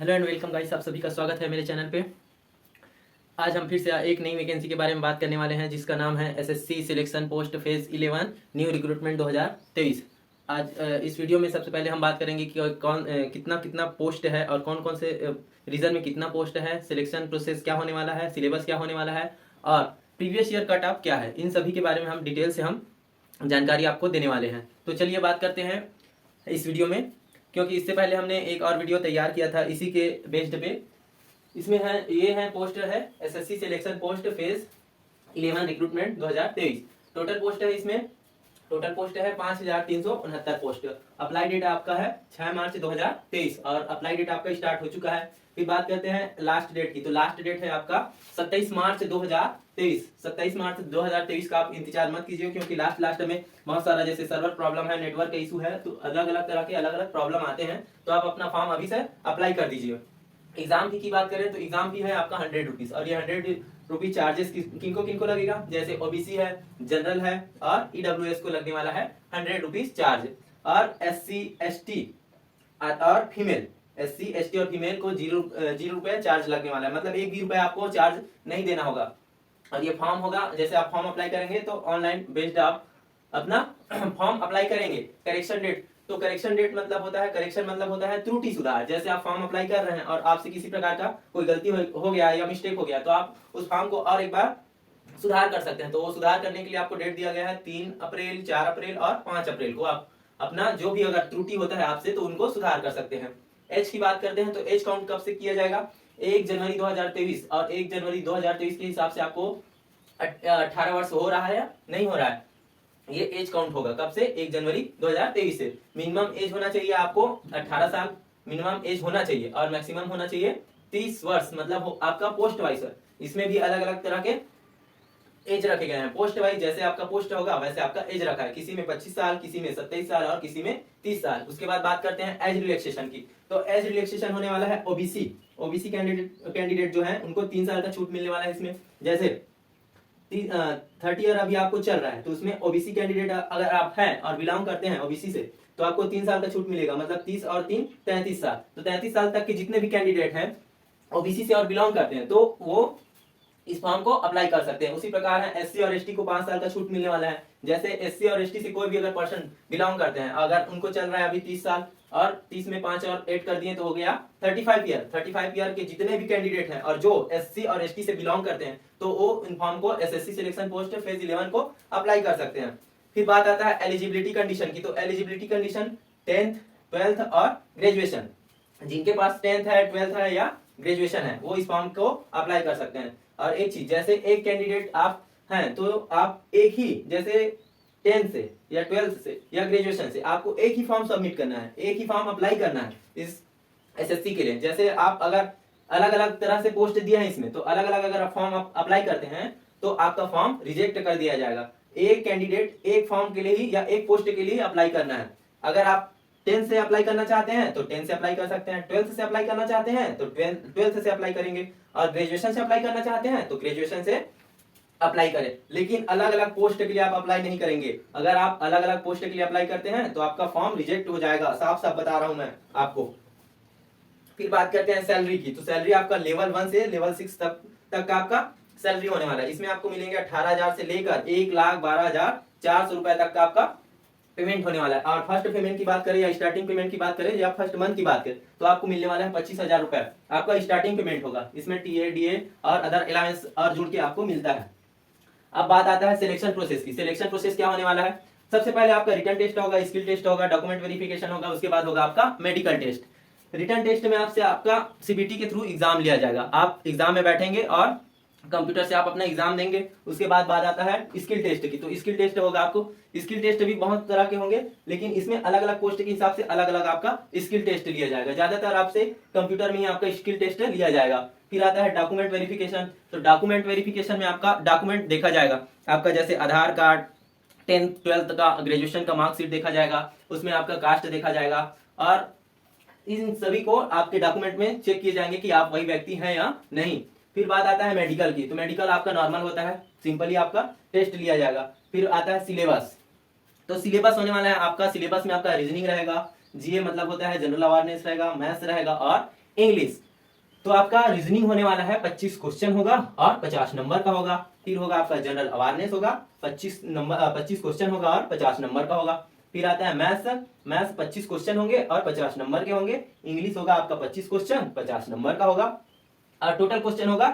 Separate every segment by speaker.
Speaker 1: Hello and welcome guys, आप सभी का स्वागत है मेरे चैनल पे। आज हम फिर से एक नई वैकेंसी के बारे में बात करने वाले हैं जिसका नाम है SSC selection post phase 11 new recruitment 2023। आज इस वीडियो में सबसे पहले हम बात करेंगे कि कितना कितना पोस्ट है और कौन कौन से रीजन में कितना पोस्ट है, सिलेक्शन प्रोसेस क्या होने वाला है, सिलेबस क्या होने वाला है और प्रीवियस ईयर कट ऑफ क्या है। इन सभी के बारे में हम डिटेल से हम जानकारी आपको देने वाले हैं। तो चलिए बात करते हैं इस वीडियो में, क्योंकि इससे पहले हमने एक और वीडियो तैयार किया था इसी के बेस्ड पे। इसमें है ये है पोस्ट है SSC selection post phase 11 recruitment 2023। Total post है इसमें, टोटल पोस्ट है 5369 पोस्ट। अप्लाई डेट आपका है 6 मार्च 2023 और अप्लाई डेट आपका स्टार्ट हो चुका है। फिर बात करते हैं लास्ट डेट की, तो लास्ट डेट है आपका 27 मार्च 2023। 27 मार्च 2023 का आप इंतजार मत कीजिए, क्योंकि लास्ट में बहुत सारा जैसे सर्वर प्रॉब्लम है, नेटवर्क का इशू है, तो अलग अलग तरह के अलग अलग प्रॉब्लम आते हैं। तो आप अपना फॉर्म अभी से अप्लाई कर दीजिए। एग्जाम की बात करें तो एग्जाम फी है आपका 100 रुपीज और ये 100 रुपीज चार्जेस किनको लगेगा, जैसे ओबीसी है, जनरल है और ईडब्ल्यूएस को लगने वाला है 100 रुपीज चार्ज। और एससी एसटी और फीमेल, एससी एसटी और फीमेल को जीरो रुपए चार्ज लगने वाला है, मतलब एक भी रुपए आपको चार्ज नहीं देना होगा। और ये फॉर्म होगा, जैसे आप फॉर्म अप्लाई करेंगे तो ऑनलाइन बेस्ड आप अपना फॉर्म अप्लाई करेंगे। करेक्शन डेट, तो करेक्शन डेट मतलब होता है, करेक्शन मतलब होता है त्रुटि सुधार। जैसे आप फॉर्म अप्लाई कर रहे हैं और आपसे किसी प्रकार का कोई गलती हो गया या मिस्टेक हो गया, तो आप उस फॉर्म को और एक बार सुधार कर सकते हैं। तो वो सुधार करने के लिए आपको डेट दिया गया है 3 अप्रैल, 4 अप्रैल और 5 अप्रैल को आप अपना जो भी अगर त्रुटि होता है आपसे तो उनको सुधार कर सकते हैं। एज की बात करते हैं तो एज काउंट कब से किया जाएगा, 1 जनवरी 2023 और 1 जनवरी 2023 के हिसाब से आपको 18 वर्ष हो रहा है या नहीं हो रहा है, ये एज काउंट होगा कब से, 1 जनवरी 2023 से। मिनिमम एज होना चाहिए आपको 18 साल मिनिमम एज होना चाहिए और मैक्सिमम होना चाहिए 30 वर्ष, मतलब आपका पोस्ट वाइज। इसमें भी अलग अलग तरह के एज रखे गए हैं। पोस्ट वाइज जैसे आपका पोस्ट होगा वैसे आपका एज रखा है, किसी में 25 साल, किसी में 27 साल और किसी में 30 साल। उसके बाद बात करते हैं एज रिलैक्सेशन की, तो एज रिलैक्सेशन होने वाला है ओबीसी कैंडिडेट जो है उनको 3 साल का छूट मिलने वाला है इसमें। जैसे 30 ईयर अभी आपको चल रहा है तो उसमें ओबीसी कैंडिडेट अगर आप हैं और बिलोंग करते हैं ओबीसी से तो आपको 3 साल का छूट मिलेगा, मतलब 30 और 3 33 साल। तो 33 साल तक के जितने भी कैंडिडेट हैं ओबीसी से और बिलोंग करते हैं तो वो इस फॉर्म को अप्लाई कर सकते हैं। उसी प्रकार है एससी और एसटी को 5 साल का छूट मिलने वाला है। जैसे एससी और एसटी से कोई भी अगर पर्सन बिलोंग करते हैं, अगर उनको चल रहा है अभी 30 साल और 30 में 5 और 8 कर दिए तो हो गया 35 ईयर। 35 ईयर के जितने भी कैंडिडेट हैं और जो एससी और एसटी से बिलोंग करते हैं तो वो इन फॉर्म को एसएससी सिलेक्शन पोस्ट फेज 11 को अप्लाई कर सकते हैं। फिर बात आता है एलिजिबिलिटी कंडीशन की, तो एलिजिबिलिटी कंडीशन 10th, 12th और ग्रेजुएशन। जिनके पास 10th है, 12th है या ग्रेजुएशन है वो इस फॉर्म को अप्लाई कर सकते हैं। और एक चीज, जैसे एक कैंडिडेट आप हैं तो आप एक ही, जैसे 10th से या 12th से या ग्रेजुएशन से आपको एक ही फॉर्म सबमिट करना है, एक ही फॉर्म अप्लाई करना है इस एसएससी के लिए। जैसे आप अगर अलग अलग तरह से पोस्ट दिया है इसमें तो अलग अलग अगर फॉर्म आप अप्लाई करते हैं तो आपका फॉर्म रिजेक्ट कर दिया जाएगा। एक कैंडिडेट एक फॉर्म के लिए ही या एक पोस्ट के लिए अप्लाई करना है। अगर आप 10 से अप्लाई करना चाहते हैं तो 10 से अप्लाई कर सकते हैं, 12th से अप्लाई करना चाहते हैं तो 12th से अप्लाई करेंगे और ग्रेजुएशन से अप्लाई करना चाहते हैं तो ग्रेजुएशन से अप्लाई करें। लेकिन अलग अलग पोस्ट के लिए आप अप्लाई नहीं करेंगे। अगर आप अलग अलग पोस्ट के लिए अप्लाई करते हैं तो आपका फॉर्म रिजेक्ट हो जाएगा, साफ साफ बता रहा हूं मैं आपको। फिर बात करते हैं सैलरी की, तो सैलरी आपका लेवल 1 से लेवल 6 तक का आपका सैलरी होने वाला है। इसमें आपको मिलेंगे 18,000 से लेकर 1,12,400 रुपए तक का आपका पेमेंट होने वाला है। और फर्स्ट पेमेंट की बात करें या स्टार्टिंग पेमेंट की बात करें या फर्स्ट मंथ की बात करें तो आपको मिलने वाला है 25,000 रुपए आपका स्टार्टिंग पेमेंट होगा। इसमें टीए डीए और अदर अलाउंस और जुड़ के आपको मिलता है। अब बात आता है सिलेक्शन प्रोसेस की। सिलेक्शन प्रोसेस क्या होने वाला है, सबसे पहले आपका रिटन टेस्ट होगा, स्किल टेस्ट होगा, डॉक्यूमेंट वेरिफिकेशन होगा, उसके बाद होगा आपका मेडिकल टेस्ट। रिटन टेस्ट में आपसे आपका सीबीटी के थ्रू एग्जाम लिया जाएगा, आप एग्जाम में बैठेंगे और कंप्यूटर से आप अपना एग्जाम देंगे। उसके बाद आता है स्किल टेस्ट की, तो स्किल टेस्ट होगा आपको। स्किल टेस्ट भी बहुत तरह के होंगे लेकिन इसमें अलग अलग पोस्ट के हिसाब से अलग अलग आपका स्किल टेस्ट लिया जाएगा। ज्यादातर आपसे कंप्यूटर में ही आपका स्किल टेस्ट लिया जाएगा। फिर आता है डॉक्यूमेंट वेरिफिकेशन, तो डॉक्यूमेंट वेरिफिकेशन में आपका डॉक्यूमेंट देखा जाएगा, आपका जैसे आधार कार्ड, 10th 12th का, ग्रेजुएशन का मार्कशीट देखा जाएगा, उसमें आपका कास्ट देखा जाएगा और इन सभी को आपके डॉक्यूमेंट में चेक किए जाएंगे कि आप वही व्यक्ति हैं या नहीं। फिर बात आता है मेडिकल की, तो मेडिकल आपका नॉर्मल होता है, सिंपली आपका टेस्ट लिया जाएगा। फिर आता है सिलेबस, तो सिलेबस होने वाला है आपका, सिलेबस में आपका रीजनिंग रहेगा, जीए मतलब होता है जनरल अवेयरनेस रहेगा, मैथ्स रहेगा और इंग्लिश। तो आपका रीजनिंग होने वाला है 25 क्वेश्चन होगा और 50 नंबर का होगा। फिर होगा आपका जनरल अवेयरनेस होगा 25 क्वेश्चन होगा और 50 नंबर का होगा। फिर आता है मैथ्स 25 क्वेश्चन होंगे और 50 नंबर के होंगे। इंग्लिश होगा आपका 25 क्वेश्चन 50 नंबर का होगा और टोटल क्वेश्चन होगा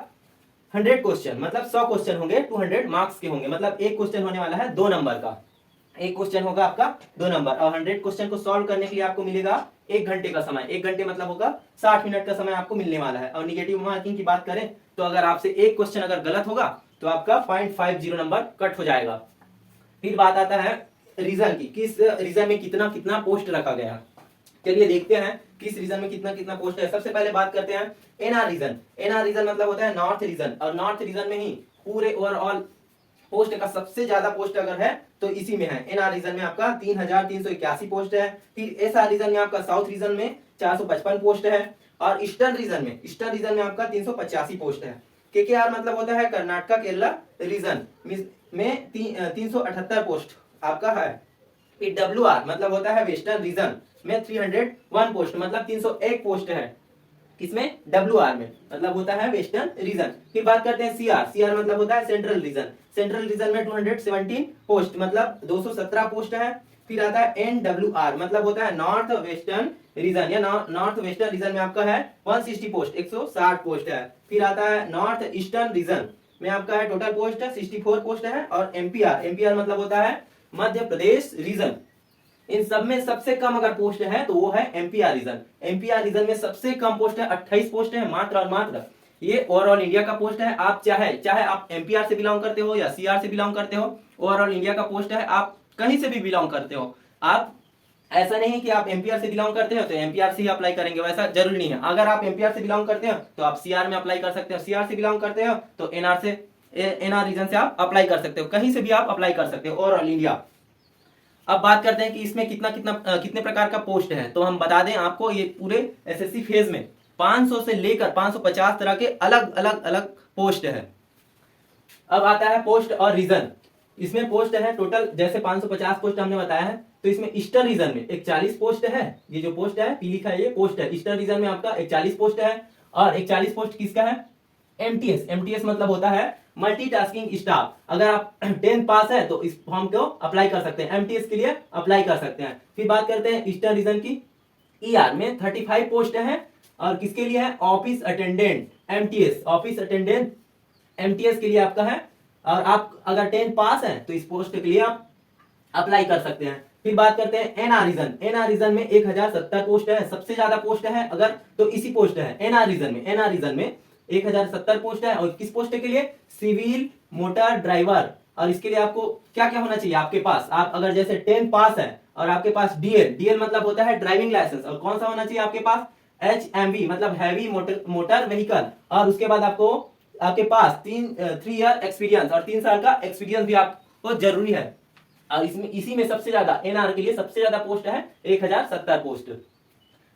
Speaker 1: 100 क्वेश्चन, मतलब 100 क्वेश्चन होंगे 200 मार्क्स के होंगे, मतलब एक क्वेश्चन होने वाला है 2 नंबर का। एक क्वेश्चन होगा आपका 2 नंबर और 100 क्वेश्चन को सॉल्व करने के लिए आपको मिलेगा 1 घंटे का समय। 1 घंटे मतलब होगा 60 मिनट का समय आपको मिलने वाला है। और निगेटिव मार्किंग की बात करें तो अगर आपसे एक क्वेश्चन अगर गलत होगा तो आपका 0.50 नंबर कट हो जाएगा। फिर बात आता है रीजन की, किस रीजन में कितना कितना पोस्ट रखा गया है। चलिए देखते हैं किस रीजन में कितना कितना पोस्ट है। सबसे पहले बात करते हैं एनआर रीजन। एनआर रीजन मतलब होता है नॉर्थ रीजन, और नॉर्थ रीजन में ही पूरे ओवरऑल पोस्ट का सबसे ज्यादा पोस्ट अगर है तो इसी में है। एनआर रीजन में आपका 3381 पोस्ट है। फिर एसआर रीजन में आपका साउथ रीजन में 455 पोस्ट है और ईस्टर्न रीजन में आपका 385 पोस्ट है। केकेआर मतलब होता है कर्नाटका केरला रीजन में 378 पोस्ट आपका है। फिर डब्ल्यूआर मतलब होता है वेस्टर्न रीजन में 301 पोस्ट, मतलब 301 पोस्ट है किसमें, डब्ल्यूआर में, मतलब होता है वेस्टर्न रीजन। फिर बात करते हैं सीआर मतलब होता है सेंट्रल रीजन में 217 पोस्ट, मतलब 217 पोस्ट है। फिर आता है एनडब्ल्यूआर मतलब होता है नॉर्थ वेस्टर्न रीजन, या नॉर्थ वेस्टर्न रीजन में आपका है 160 पोस्ट, 160 पोस्ट है। फिर आता है नॉर्थ ईस्टर्न रीजन में आपका है टोटल पोस्ट 64 पोस्ट है। और एमपीआर मतलब होता है मध्य प्रदेश रीजन, इन सब में सबसे कम अगर पोस्ट है तो वो है एमपीआर रीजन में सबसे कम पोस्ट है 28 पोस्ट है मात्र और मात्र। ये ओवरऑल इंडिया का पोस्ट है। आप चाहे आप एमपीआर से बिलोंग करते हो या सीआर से बिलोंग करते हो, ओवरऑल इंडिया का पोस्ट है। आप कहीं से भी बिलोंग करते हो, आप ऐसा नहीं कि आप एमपीआर से बिलोंग करते हो तो एमपीआर से ही अप्लाई करेंगे, वैसा जरूरी नहीं है। अगर आप एमपीआर से बिलोंग करते हो तो आप सीआर में अप्लाई कर सकते हो, सीआर से बिलोंग करते हो तो एनआर रीजन से आप अप्लाई कर सकते हो, कहीं से भी आप अप्लाई कर सकते हो ओवरऑल इंडिया। अब बात करते हैं कि इसमें कितने प्रकार का पोस्ट है। तो हम बता दें आपको, ये पूरे एसएससी फेज में 500 से लेकर 550 तरह के अलग पोस्ट है। अब आता है पोस्ट और रीजन। इसमें पोस्ट है टोटल, जैसे 550 पोस्ट हमने बताया है, तो इसमें ईस्टर्न रीजन में 41 पोस्ट है। ये जो पोस्ट है पी लिखा है ये पोस्ट है। ईस्टर्न रीजन में आपका 41 पोस्ट है। और 41 पोस्ट किसका है, एमटीएस मतलब होता है मल्टीटास्किंग स्टाफ। अगर आप 10th पास है तो इस फॉर्म को अप्लाई कर सकते हैं, एमटीएस के लिए अप्लाई कर सकते हैं। फिर बात करते हैं ईस्टर्न रीजन की। ईआर में 35 पोस्ट है और किसके लिए है, office attendant MTS, office attendant MTS के लिए आपका है। और आप अगर 10th पास है तो इस पोस्ट के लिए आप अप्लाई कर सकते हैं। फिर बात करते हैं एनआर रीजन में 1070 पोस्ट है, सबसे ज्यादा पोस्ट है अगर तो इसी पोस्ट है एनआर रीजन में 1070 पोस्ट है। और किस पोस्ट के लिए, सिविल मोटर ड्राइवर। और इसके लिए आपको क्या क्या होना चाहिए आपके पास, आप अगर जैसे 10th पास है और आपके पास डीएल मतलब होता है ड्राइविंग लाइसेंस, और कौन सा होना चाहिए आपके पास, एचएमवी मतलब हैवी मोटर व्हीकल। और उसके बाद आपके पास 3 ईयर एक्सपीरियंस और 3 साल का एक्सपीरियंस भी आपको जरूरी है। और इसी में सबसे ज्यादा एनआर के लिए सबसे ज्यादा पोस्ट है 1070 पोस्ट।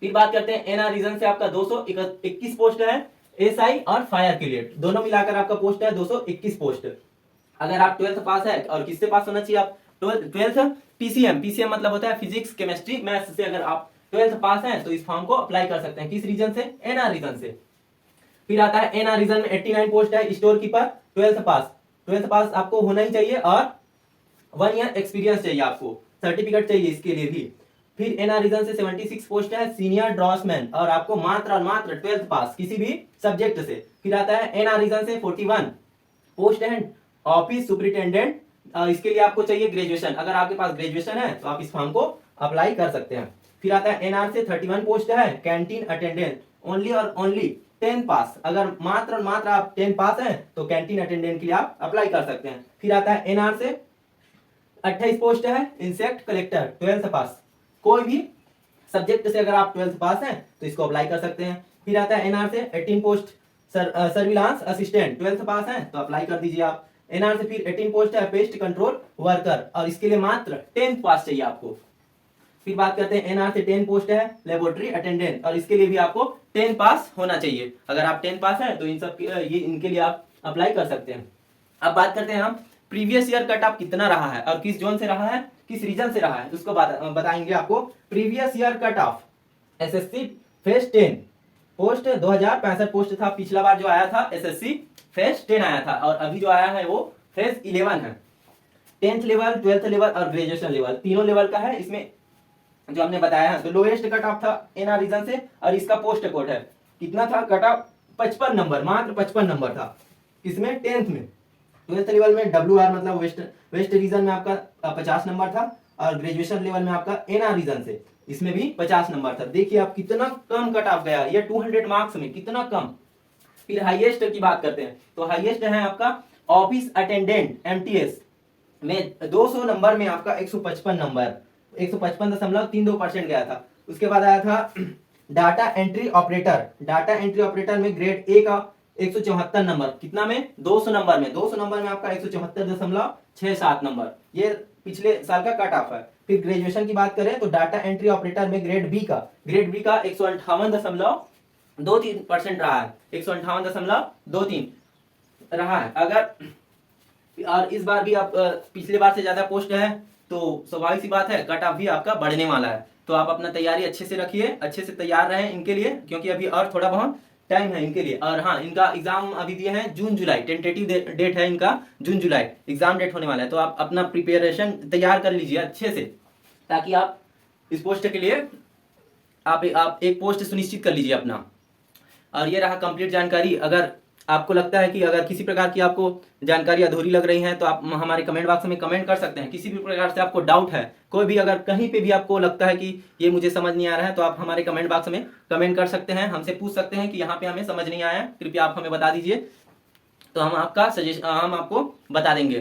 Speaker 1: फिर बात करते हैं एनआर रीजन से आपका 221 पोस्ट है एसआई और फायर के लिए, दोनों मिलाकर आपका पोस्ट है 221 पोस्ट। अगर आप 12th पास है, और किससे पास होना चाहिए आप, 12th पीसीएम मतलब होता है फिजिक्स केमिस्ट्री मैथ्स से अगर आप 12th पास है तो इस फॉर्म को अप्लाई कर सकते हैं। किस रीजन से, एनआर रीजन से। फिर आता है एनआर रीजन में 89 पोस्ट है स्टोर कीपर, 12th पास आपको होना ही चाहिए और 1 ईयर एक्सपीरियंस चाहिए, आपको सर्टिफिकेट चाहिए इसके लिए भी। फिर एनआर रीजन से 76 पोस्ट है सीनियर ड्रॉसमैन, और आपको मात्र और मात्र 12th पास किसी भी सब्जेक्ट से। फिर आता है एनआर रीजन से 41 पोस्ट है ऑफिस सुपरिटेंडेंट, इसके लिए आपको चाहिए ग्रेजुएशन। अगर आपके पास ग्रेजुएशन है तो आप इस फॉर्म को अप्लाई कर सकते हैं। फिर आता है एनआर से 31 पोस्ट है कैंटीन अटेंडेंट, ओनली और ओनली 10th पास। अगर मात्र और मात्र आप 10th पास है तो कैंटीन अटेंडेंट के लिए आप अप्लाई कर सकते हैं। फिर आता है एनआर से 28 पोस्ट है इंसेक्ट कलेक्टर, 12th पास। कोई भी सब्जेक्ट से अगर आप 12th पास हैं तो इसको अप्लाई कर सकते हैं। फिर आता है एनआर से 18 पोस्ट सर्विलांस असिस्टेंट, 12th पास हैं तो अप्लाई कर दीजिए आप। एनआर से फिर 18 पोस्ट है पेस्ट कंट्रोल वर्कर, और इसके लिए मात्र 10th पास चाहिए आपको। फिर बात करते हैं एनआर से 10 पोस्ट है लेबोरेटरी अटेंडेंट, और इसके लिए भी आपको 10th पास होना चाहिए। अगर आप 10th पास हैं तो इनके लिए आप अप्लाई कर सकते हैं। अब बात करते हैं हम प्रीवियस ईयर कट ऑफ कितना रहा है और किस जोन से रहा है, किस रीजन से रहा है, उसको बताएंगे आपको। Previous year cut off SSC phase 10 post 2065 post था। पिछला बार जो आया था एसएससी फेज 10 आया था, और अभी जो आया है वो फेज 11 है। 10th लेवल, 12th लेवल और ग्रेजुएशन लेवल तीनों लेवल का है इसमें जो हमने बताया है। तो लोएस्ट कट ऑफ था एनआर रीजन से, और इसका पोस्ट कोड है कितना था कट ऑफ 55 नंबर, मात्र 55 नंबर था इसमें 10th में। 12th लेवल में WR मतलब वेस्ट रीजन में आपका 50 नंबर था, और ग्रेजुएशन लेवल में आपका एनआर रीजन से इसमें भी 50 नंबर था। देखिए आप कितना कम कट ऑफ गया, ये 200 मार्क्स में कितना कम। फिर हाईएस्ट की बात करते हैं, तो हाईएस्ट है आपका ऑफिस अटेंडेंट MTS में 200 नंबर में आपका 155 नंबर, 155.32% गया था। उसके बाद आया था data entry operator, data entry operator में ग्रेड ए का 174 नंबर, कितना में 200 नंबर में, 200 नंबर में आपका 174.67 नंबर, ये पिछले साल का कट ऑफ है। फिर ग्रेजुएशन की बात करें तो डाटा एंट्री ऑपरेटर में ग्रेड बी का 158.23% रहा है, 158.23 रहा है। अगर और इस बार भी आप पिछले बार से ज्यादा पोस्ट है तो स्वाभाविक सी बात है कट ऑफ भी आपका बढ़ने वाला है। तो आप अपना तैयारी अच्छे से रखिए, अच्छे से तैयार रहें इनके लिए, क्योंकि अभी और थोड़ा बहुत टाइम है इनके लिए। और हाँ, इनका एग्जाम अभी दिए हैं जून जुलाई, टेंटेटिव डेट है इनका जून जुलाई एग्जाम डेट होने वाला है। तो आप अपना प्रिपरेशन तैयार कर लीजिए अच्छे से, ताकि आप इस पोस्ट के लिए आप एक पोस्ट सुनिश्चित कर लीजिए अपना। और ये रहा कंप्लीट जानकारी। अगर आपको लगता है कि अगर किसी प्रकार की आपको जानकारी अधूरी लग रही है तो आप हमारे कमेंट बॉक्स में कमेंट कर सकते हैं। किसी भी प्रकार से आपको डाउट है, कोई भी अगर कहीं पे भी आपको लगता है कि ये मुझे समझ नहीं आ रहा है, तो आप हमारे कमेंट बॉक्स में कमेंट कर सकते हैं, हमसे पूछ सकते हैं कि यहाँ पे हमें समझ नहीं आया, कृपया आप हमें बता दीजिए, तो हम आपको बता देंगे।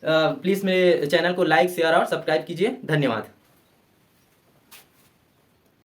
Speaker 1: प्लीज़ मेरे चैनल को लाइक, शेयर और सब्सक्राइब कीजिए। धन्यवाद।